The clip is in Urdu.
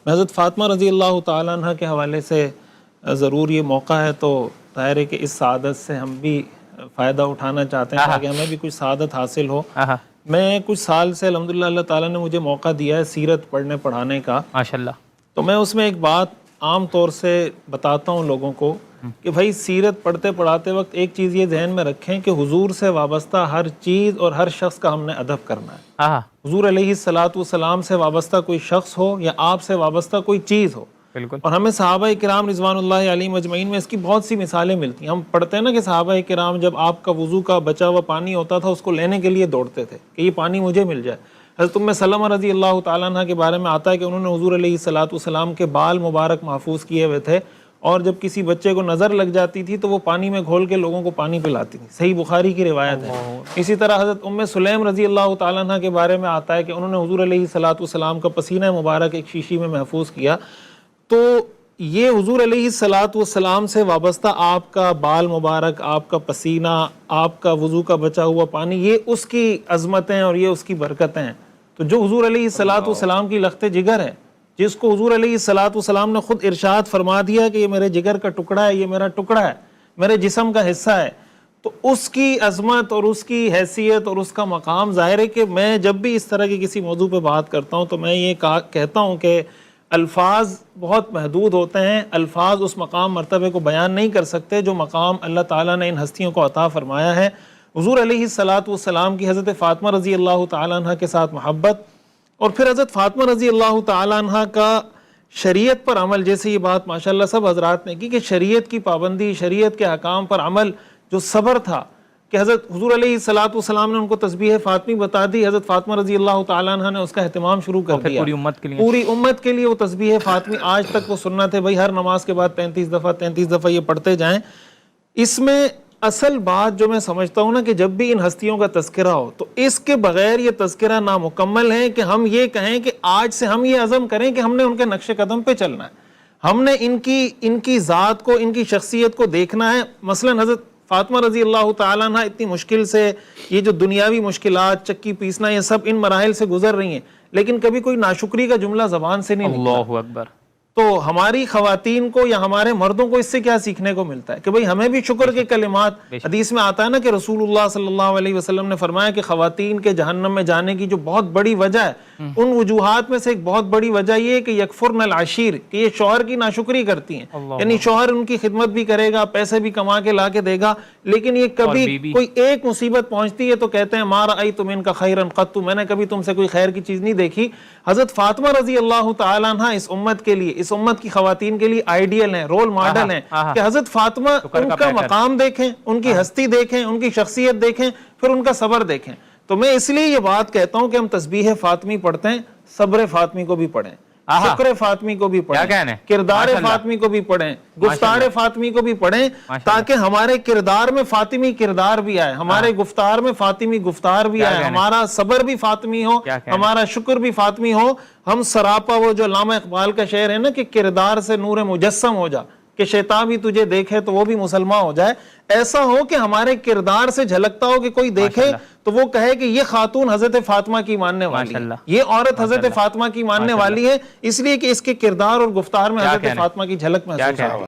حضرت فاطمہ رضی اللہ تعالیٰ عنہ کے حوالے سے ضرور یہ موقع ہے تو ظاہر ہے کہ اس سعادت سے ہم بھی فائدہ اٹھانا چاہتے ہیں تاکہ ہمیں بھی کچھ سعادت حاصل ہو۔ میں کچھ سال سے الحمدللہ اللہ تعالیٰ نے مجھے موقع دیا ہے سیرت پڑھنے پڑھانے کا، ماشاءاللہ۔ تو میں اس میں ایک بات عام طور سے بتاتا ہوں لوگوں کو کہ بھائی سیرت پڑھتے پڑھاتے وقت ایک چیز یہ ذہن میں رکھیں کہ حضور سے وابستہ ہر چیز اور ہر شخص کا ہم نے ادب کرنا ہے۔ حضور علیہ الصلوۃ والسلام سے وابستہ کوئی شخص ہو یا آپ سے وابستہ کوئی چیز ہو، بالکل۔ اور ہمیں صحابہ کرام رضوان اللہ علیہم اجمعین میں اس کی بہت سی مثالیں ملتی ہیں۔ ہم پڑھتے ہیں نا کہ صحابہ کرام جب آپ کا وضو کا بچا ہوا پانی ہوتا تھا اس کو لینے کے لیے دوڑتے تھے کہ یہ پانی مجھے مل جائے۔ حضرت ام سلمہ رضی اللہ تعالیٰ عنہ کے بارے میں آتا ہے کہ انہوں نے حضور علیہ الصلوۃ والسلام کے بال مبارک محفوظ کیے ہوئے تھے، اور جب کسی بچے کو نظر لگ جاتی تھی تو وہ پانی میں گھول کے لوگوں کو پانی پلاتی تھی۔ صحیح بخاری کی روایت ہے۔ اسی طرح حضرت ام سلیم رضی اللہ تعالیٰ عنہ کے بارے میں آتا ہے کہ انہوں نے حضور علیہ الصلوۃ والسلام کا پسینہ مبارک ایک شیشی میں محفوظ کیا۔ تو یہ حضور علیہ الصلوۃ والسلام سے وابستہ آپ کا بال مبارک، آپ کا پسینہ، آپ کا وضو کا بچا ہوا پانی، یہ اس کی عظمتیں اور یہ اس کی برکتیں ہیں۔ تو جو حضور علیہ الصلوۃ والسلام کی لخت جگر ہے، جس کو حضور علیہ الصلوۃ والسلام نے خود ارشاد فرما دیا کہ یہ میرے جگر کا ٹکڑا ہے، یہ میرا ٹکڑا ہے، میرے جسم کا حصہ ہے، تو اس کی عظمت اور اس کی حیثیت اور اس کا مقام ظاہر ہے کہ میں جب بھی اس طرح کی کسی موضوع پہ بات کرتا ہوں تو میں یہ کہتا ہوں کہ الفاظ بہت محدود ہوتے ہیں، الفاظ اس مقام مرتبے کو بیان نہیں کر سکتے جو مقام اللہ تعالیٰ نے ان ہستیوں کو عطا فرمایا ہے۔ حضور علیہ الصلوۃ والسلام کی حضرت فاطمہ رضی اللہ تعالیٰ عنہ کے ساتھ محبت، اور پھر حضرت فاطمہ رضی اللہ تعالیٰ عنہ کا شریعت پر عمل، جیسے یہ بات ماشاءاللہ سب حضرات نے کی کہ شریعت کی پابندی، شریعت کے احکام پر عمل، جو صبر تھا کہ حضرت حضور علیہ الصلوۃ والسلام نے ان کو تسبیح فاطمی بتا دی، حضرت فاطمہ رضی اللہ تعالیٰ عنہ نے اس کا اہتمام شروع کر دیا پوری امت کے لیے وہ تسبیح فاطمی آج تک وہ سنت ہے، بھائی ہر نماز کے بعد 33 دفعہ یہ پڑھتے جائیں۔ اس میں اصل بات جو میں سمجھتا ہوں نا کہ جب بھی ان ہستیوں کا تذکرہ ہو تو اس کے بغیر یہ تذکرہ نامکمل ہے کہ ہم یہ کہیں کہ آج سے ہم یہ عزم کریں کہ ہم نے ان کے نقش قدم پہ چلنا ہے، ہم نے ان کی ذات کو، ان کی شخصیت کو دیکھنا ہے۔ مثلا حضرت فاطمہ رضی اللہ تعالیٰ عنہ اتنی مشکل سے، یہ جو دنیاوی مشکلات، چکی پیسنا، یہ سب ان مراحل سے گزر رہی ہیں، لیکن کبھی کوئی ناشکری کا جملہ زبان سے نہیں نکلا۔ اللہ اکبر۔ تو ہماری خواتین کو یا ہمارے مردوں کو اس سے کیا سیکھنے کو ملتا ہے کہ بھئی ہمیں بھی شکر کے کلمات، حدیث میں آتا ہے نا کہ رسول اللہ صلی اللہ علیہ وسلم نے فرمایا کہ خواتین کے جہنم میں جانے کی جو بہت بڑی وجہ ہے، ان وجوہات میں سے ایک بہت بڑی وجہ یہ ہے کہ یکفرن العشیر، کہ یہ شوہر کی ناشکری کرتی ہیں، یعنی شوہر ان کی خدمت بھی کرے گا، پیسے بھی کما کے لا کے دے گا، لیکن یہ کبھی کوئی ایک مصیبت پہنچتی ہے تو کہتے ہیں ما رأیت منک خیرا قط، میں نے کبھی تم سے کوئی خیر کی چیز نہیں دیکھی۔ حضرت فاطمہ رضی اللہ تعالیٰ عنہ اس امت کے لیے، اس امت کی خواتین کے لیے آئیڈیل ہیں، رول ماڈل ہیں کہ حضرت فاطمہ ان کا مقام دیکھیں، ان کی ہستی دیکھیں، ان کی شخصیت دیکھیں، پھر ان کا صبر دیکھیں۔ تو میں اس لیے یہ بات کہتا ہوں کہ ہم تسبیح فاطمی پڑھتے ہیں، صبر فاطمی کو بھی پڑھیں، شکر فاطمی کو بھی پڑھیں، کردار فاطمی کو بھی پڑھیں، گفتار فاطمی کو بھی پڑھیں، تاکہ ہمارے کردار میں فاطمی کردار بھی آئے، ہمارے گفتار میں فاطمی گفتار بھی آئے، ہمارا صبر بھی فاطمی ہو، ہمارا شکر بھی فاطمی ہو، ہم سراپا، وہ جو علامہ اقبال کا شعر ہے نا کہ کردار سے نور مجسم ہو جا، کہ شیطان بھی تجھے دیکھے تو وہ بھی مسلمان ہو جائے، ایسا ہو کہ ہمارے کردار سے جھلکتا ہو کہ کوئی دیکھے تو وہ کہے کہ یہ خاتون حضرت فاطمہ کی ماننے والی ہے، یہ عورت حضرت فاطمہ کی ماننے والی ہے، اس لیے کہ اس کے کردار اور گفتار میں حضرت فاطمہ کی جھلک محسوس ہو۔